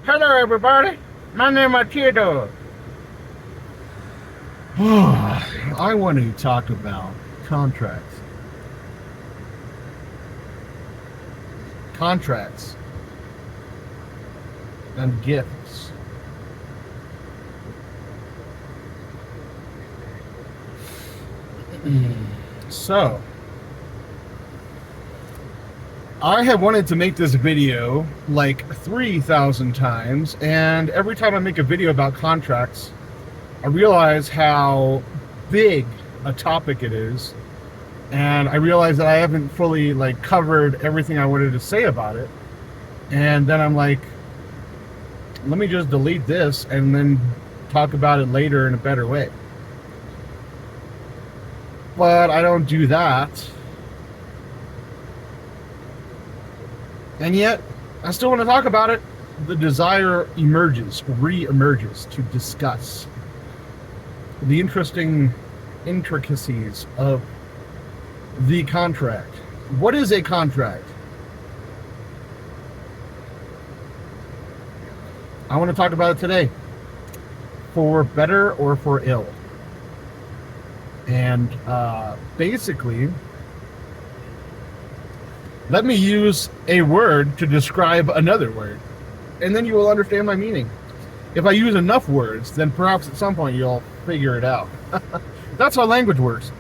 Hello, everybody. My name is Theodore. I want to talk about contracts. Contracts and gifts. So, I have wanted to make this video like 3,000 times, and every time I make a video about contracts, I realize how big a topic it is, and I realize that I haven't fully covered everything I wanted to say about it. And then I'm like, let me just delete this and then talk about it later in a better way. But I don't do that. And yet, I still want to talk about it. The desire re-emerges to discuss the interesting intricacies of the contract. What is a contract? I want to talk about it today, for better or for ill. And basically, let me use a word to describe another word, and then you will understand my meaning. If I use enough words, then perhaps at some point you'll figure it out. That's how language works.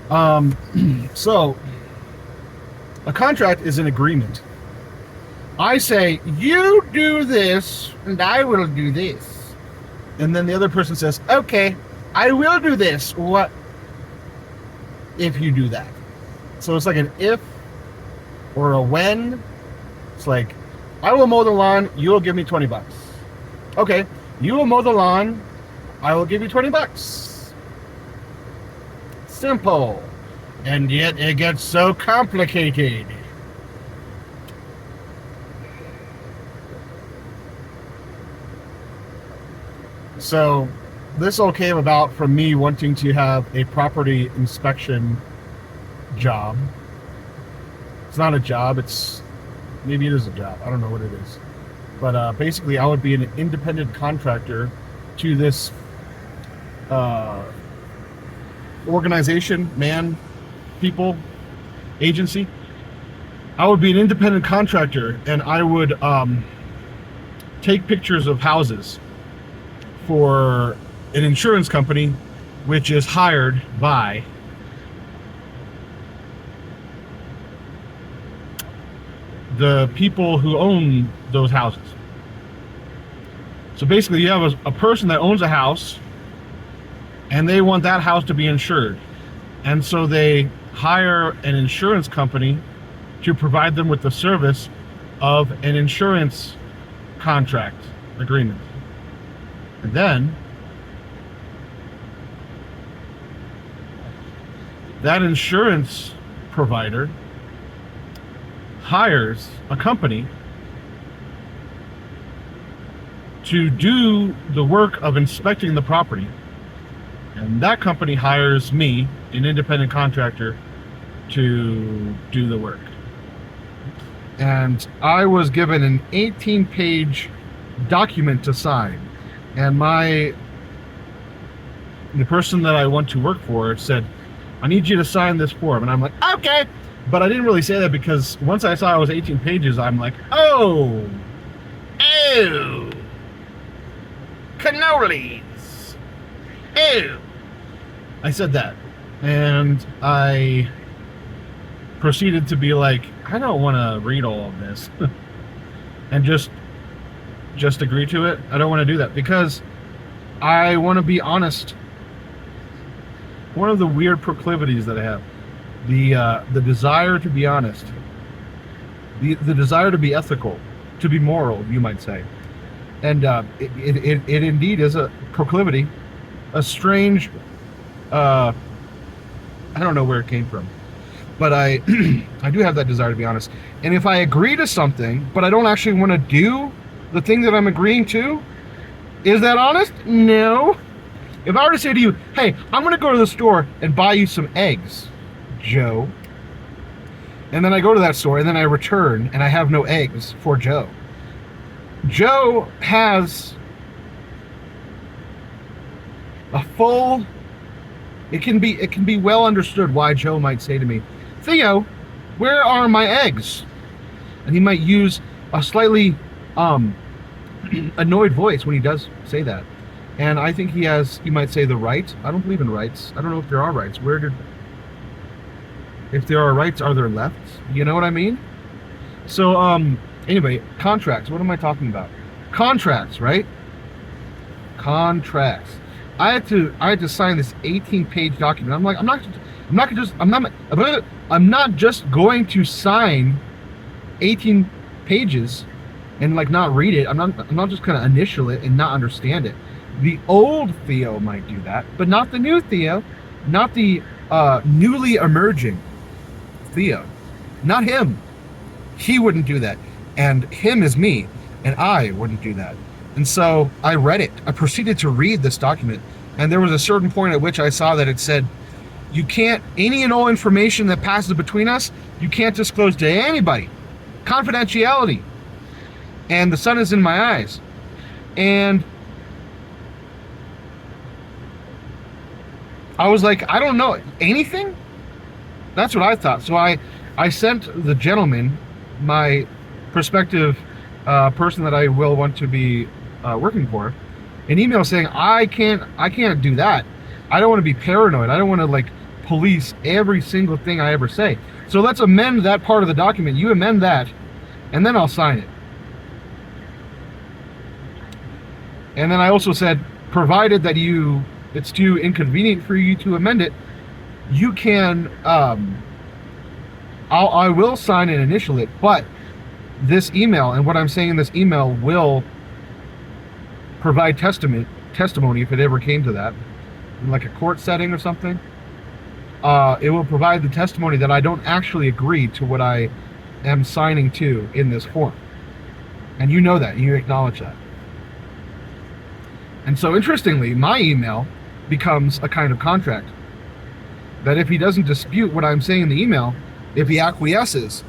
So, a contract is an agreement. I say, you do this, and I will do this. And then the other person says, okay, I will do this. What if you do that? So it's like an if or a when. It's like, I will mow the lawn, you will give me $20. Okay, you will mow the lawn, I will give you $20. Simple. And yet it gets so complicated. So this all came about from me wanting to have a property inspection job. It's not a job, maybe it is a job. I don't know what it is. But basically I would be an independent contractor to this organization, agency. I would be an independent contractor, and I would take pictures of houses for an insurance company, which is hired by the people who own those houses. So basically you have a person that owns a house, and they want that house to be insured. And so they hire an insurance company to provide them with the service of an insurance contract agreement. And then that insurance provider hires a company to do the work of inspecting the property. And that company hires me, an independent contractor, to do the work. And I was given an 18-page document to sign. And the person that I want to work for said, I need you to sign this form. And I'm like, okay. But I didn't really say that, because once I saw it was 18 pages, I'm like, oh, cannolis. Ew. I said that. And I proceeded to be like, I don't want to read all of this. And just agree to it. I don't want to do that, because I want to be honest. One of the weird proclivities that I have, the desire to be honest, the desire to be ethical, to be moral, you might say. And it indeed is a proclivity, a strange, I don't know where it came from, but I do have that desire to be honest. And if I agree to something, but I don't actually want to do the thing that I'm agreeing to, is that honest? No. If I were to say to you, hey, I'm going to go to the store and buy you some eggs, Joe, and then I go to that store and then I return and I have no eggs for Joe, Joe has a full. It can be well understood why Joe might say to me, Theo, where are my eggs? And he might use a slightly annoyed voice when he does say that. And I think he might say the right. I don't believe in rights. I don't know if there are rights. If there are rights, are there lefts? You know what I mean? So, anyway, contracts. What am I talking about? Contracts, right? Contracts. I had to sign this 18-page document. I'm like, I'm not just going to sign 18 pages and like not read it. I'm not just gonna initial it and not understand it. The old Theo might do that, but not the new Theo, not the newly emerging Theo, not him. He wouldn't do that, and him is me, and I wouldn't do that. And so I read it. I proceeded to read this document, and there was a certain point at which I saw that it said, you can't, any and all information that passes between us, you can't disclose to anybody. Confidentiality. And the sun is in my eyes. And I was like, I don't know anything? That's what I thought. So I sent the gentleman, my prospective person that I will want to be working for, an email saying, I can't do that. I don't want to be paranoid. I don't want to like police every single thing I ever say. So let's amend that part of the document. You amend that, and then I'll sign it. And then I also said, provided that it's too inconvenient for you to amend it, you can, I will sign and initial it, but this email and what I'm saying in this email will provide testimony if it ever came to that, in like a court setting or something. It will provide the testimony that I don't actually agree to what I am signing to in this form. And you know that, you acknowledge that. And so interestingly, my email becomes a kind of contract. That if he doesn't dispute what I'm saying in the email, if he acquiesces,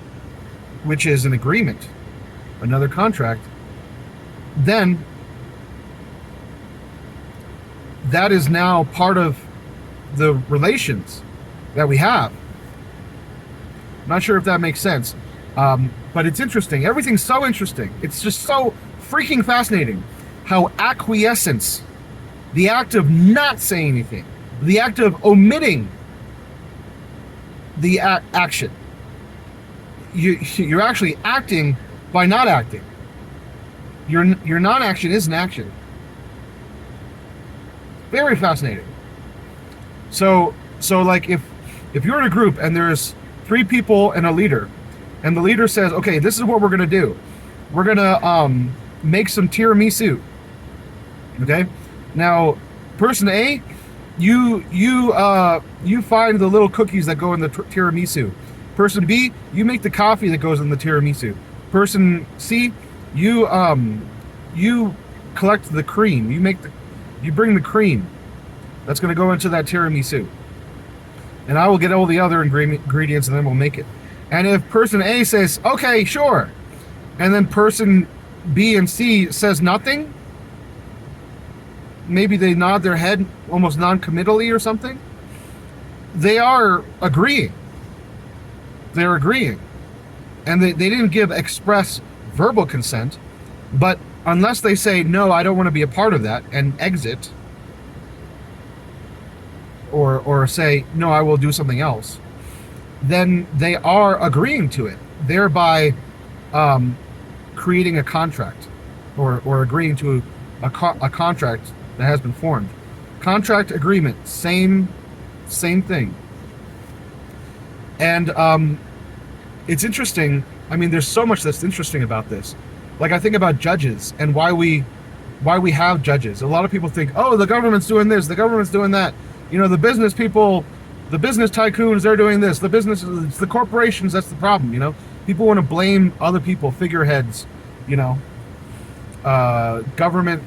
which is an agreement, another contract, then that is now part of the relations that we have. I'm not sure if that makes sense, but it's interesting. Everything's so interesting. It's just so freaking fascinating how acquiescence, the act of not saying anything, the act of omitting the action, you're actually acting by not acting. Your non-action is an action. Very fascinating. So like if you're in a group and there's 3 people and a leader, and the leader says, okay, this is what we're gonna do. We're gonna make some tiramisu. Okay? Now, person A, you find the little cookies that go in the tiramisu. Person B, you make the coffee that goes in the tiramisu. Person C, you collect the cream. You bring the cream that's going to go into that tiramisu. And I will get all the other ingredients and then we'll make it. And if person A says, okay, sure, and then person B and C says nothing, maybe they nod their head almost non-committally or something, they are agreeing. They're agreeing. And they didn't give express verbal consent, but unless they say, no, I don't want to be a part of that, and exit, or say, no, I will do something else, then they are agreeing to it, thereby creating a contract, or agreeing to a contract that has been formed. Contract agreement, same thing. And it's interesting. I mean, there's so much that's interesting about this. Like, I think about judges and why we have judges. A lot of people think, oh, the government's doing this, the government's doing that. You know, the business people, the business tycoons, they're doing this. It's the corporations, that's the problem, you know? People want to blame other people, figureheads, you know, government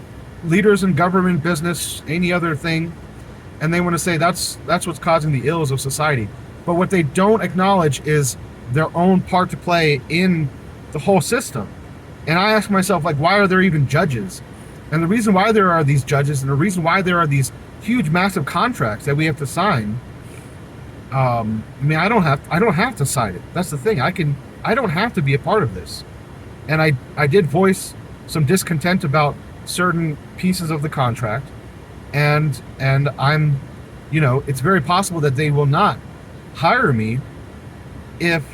leaders in government, business, any other thing, and they want to say that's what's causing the ills of society. But what they don't acknowledge is their own part to play in the whole system. And I ask myself, like, why are there even judges? And the reason why there are these judges, and the reason why there are these huge, massive contracts that we have to sign. I mean, I don't have to sign it. That's the thing. I don't have to be a part of this. And I did voice some discontent about certain pieces of the contract, and I'm, it's very possible that they will not hire me if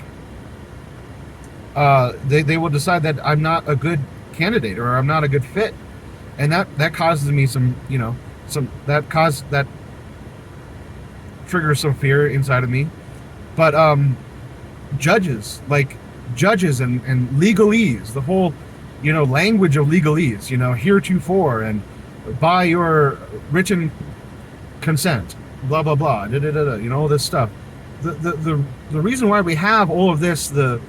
they will decide that I'm not a good candidate or I'm not a good fit, and that causes me some that triggers some fear inside of me. But judges and legalese, the whole language of legalese, heretofore and by your written consent, blah blah blah, all this stuff. The reason why we have all of this, the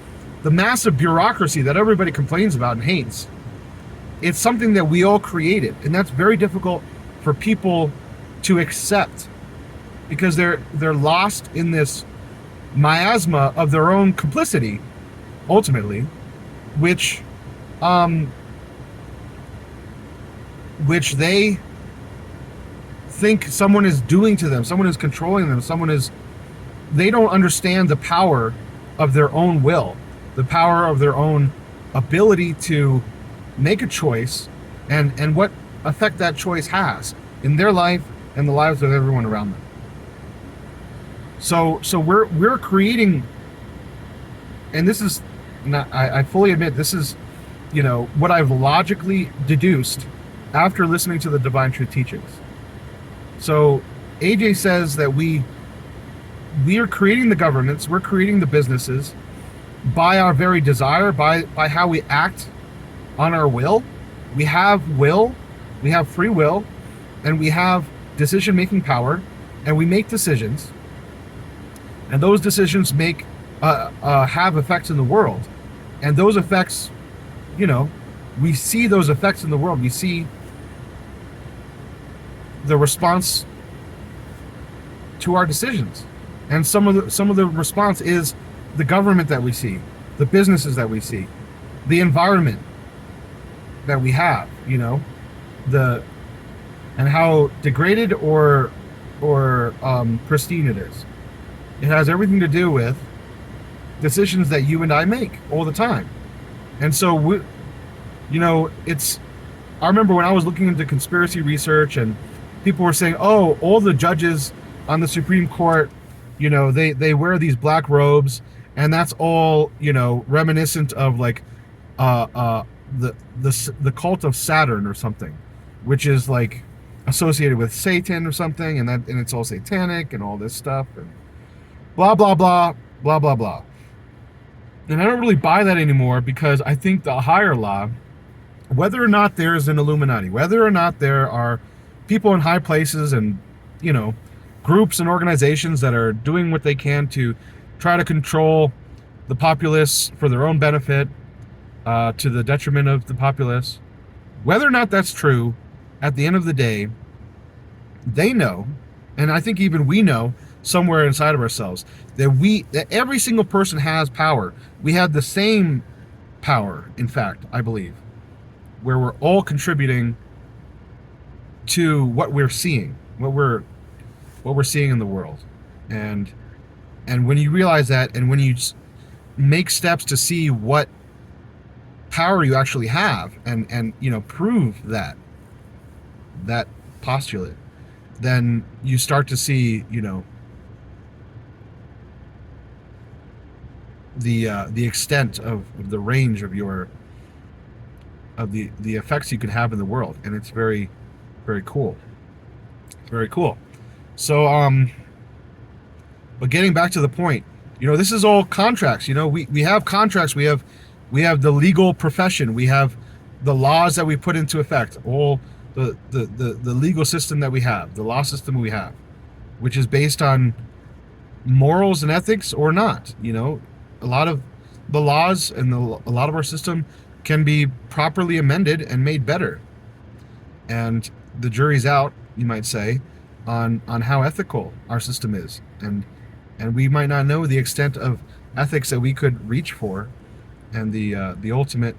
massive bureaucracy that everybody complains about and hates, it's something that we all created, and that's very difficult for people to accept, because they're lost in this miasma of their own complicity, ultimately, which they think someone is doing to them, someone is controlling them, they don't understand the power of their own will, the power of their own ability to make a choice, and what effect that choice has in their life and the lives of everyone around them. So we're creating, and this is not, I fully admit, this is what I've logically deduced after listening to the Divine Truth teachings. So AJ says that we are creating the governments, we're creating the businesses by our very desire, by how we act on our will. We have free will, and we have decision-making power, and we make decisions, and those decisions have effects in the world, and those effects, we see those effects in the world. We see the response to our decisions, and some of the response is the government that we see, the businesses that we see, the environment that we have, and how degraded or pristine it is. It has everything to do with decisions that you and I make all the time. And so I remember when I was looking into conspiracy research, and people were saying, oh, all the judges on the Supreme Court, they wear these black robes, and that's all, reminiscent of like the cult of Saturn or something, which is like associated with Satan or something, and it's all satanic and all this stuff, and blah blah blah blah blah blah. And I don't really buy that anymore, because I think the higher law, whether or not there's an Illuminati, whether or not there are people in high places and groups and organizations that are doing what they can to try to control the populace for their own benefit, to the detriment of the populace, whether or not that's true, at the end of the day, they know, and I think even we know somewhere inside of ourselves, that every single person has power. We have the same power, in fact, I believe, where we're all contributing to what we're seeing, what we're seeing in the world. And when you realize that, and when you make steps to see what power you actually have, and prove that postulate, then you start to see the extent of the range of the effects you can have in the world. And it's very, very cool. Very cool. So but getting back to the point, this is all contracts. We have contracts, we have the legal profession, we have the laws that we put into effect, all the legal system that we have, the law system we have, which is based on morals and ethics or not. A lot of the laws and a lot of our system can be properly amended and made better. And the jury's out, you might say, on how ethical our system is. And we might not know the extent of ethics that we could reach for, and the ultimate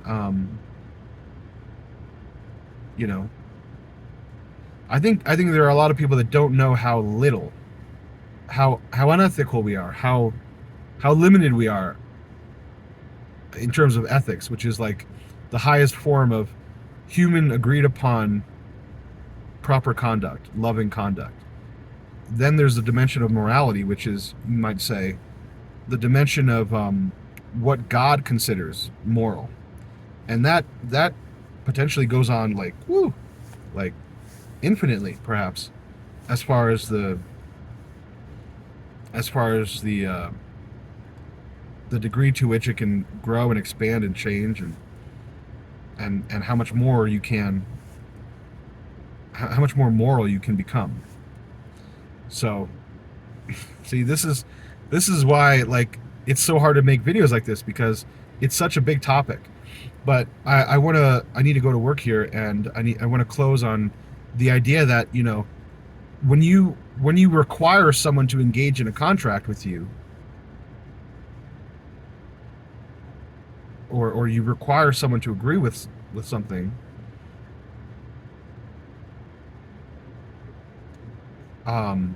You know, I think there are a lot of people that don't know how little, how unethical we are, how limited we are in terms of ethics, which is like the highest form of human agreed upon proper conduct, loving conduct. Then there's the dimension of morality, which is, you might say, the dimension of what God considers moral, and that potentially goes on like like infinitely, perhaps, as far as the degree to which it can grow and expand and change, and how much more you can, how much more moral you can become. So, see, this is why, like, it's so hard to make videos like this, because it's such a big topic. But I need to go to work here, and I want to close on the idea that, when you require someone to engage in a contract with you, or you require someone to agree with something, I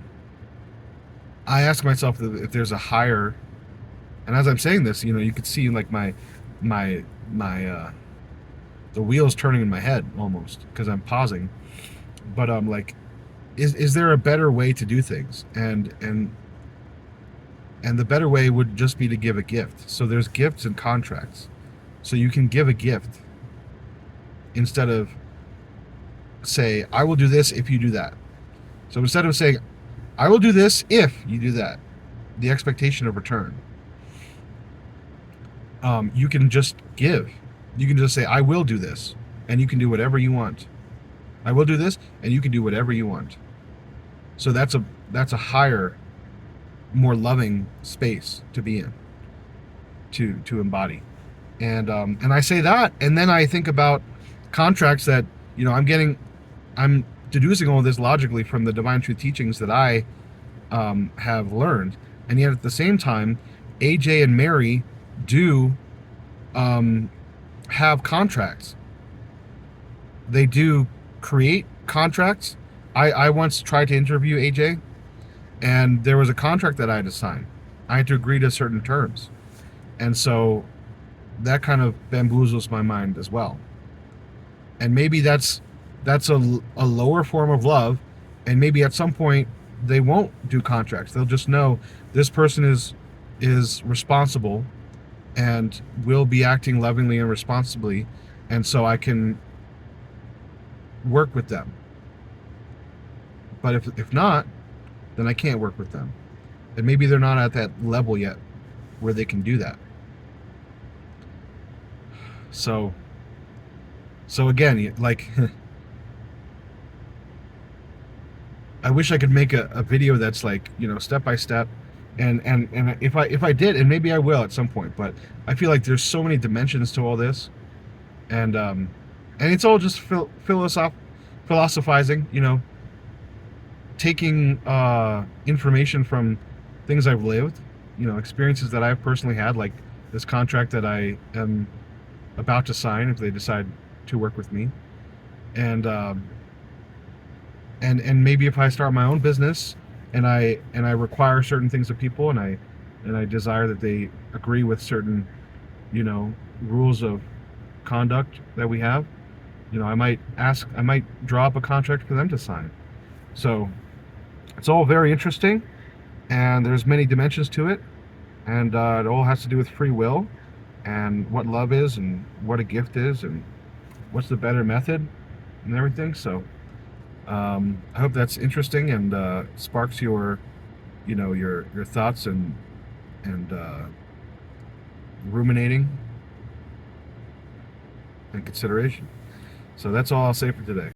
ask myself if there's a higher. And as I'm saying this, you could see like my the wheels turning in my head almost, because I'm pausing. But like, is there a better way to do things? And the better way would just be to give a gift. So there's gifts and contracts. So you can give a gift instead of say, I will do this if you do that. So instead of saying, I will do this if you do that, the expectation of return, you can just give. You can just say, I will do this, and you can do whatever you want. I will do this, and you can do whatever you want. So that's a higher, more loving space to be in, to embody. And I say that, and then I think about contracts that I'm deducing all this logically from the divine truth teachings that I have learned, and yet at the same time, AJ and Mary do have contracts. They do create contracts. I once tried to interview AJ, and there was a contract that I had to sign. I had to agree to certain terms, and so that kind of bamboozles my mind as well. And maybe that's a lower form of love, and maybe at some point they won't do contracts. They'll just know this person is responsible and will be acting lovingly and responsibly, and so I can work with them. But if not, then I can't work with them. And maybe they're not at that level yet where they can do that. So again, like, I wish I could make a video that's like, step by step, and if I did, and maybe I will at some point, but I feel like there's so many dimensions to all this, and it's all just philosophizing, taking information from things I've lived, experiences that I've personally had, like this contract that I am about to sign if they decide to work with me, and maybe if I start my own business and I require certain things of people, and I desire that they agree with certain rules of conduct that we have, I might draw up a contract for them to sign. So it's all very interesting, and there's many dimensions to it, and it all has to do with free will, and what love is, and what a gift is, and what's the better method, and everything. So I hope that's interesting and sparks your thoughts and ruminating and consideration. So that's all I'll say for today.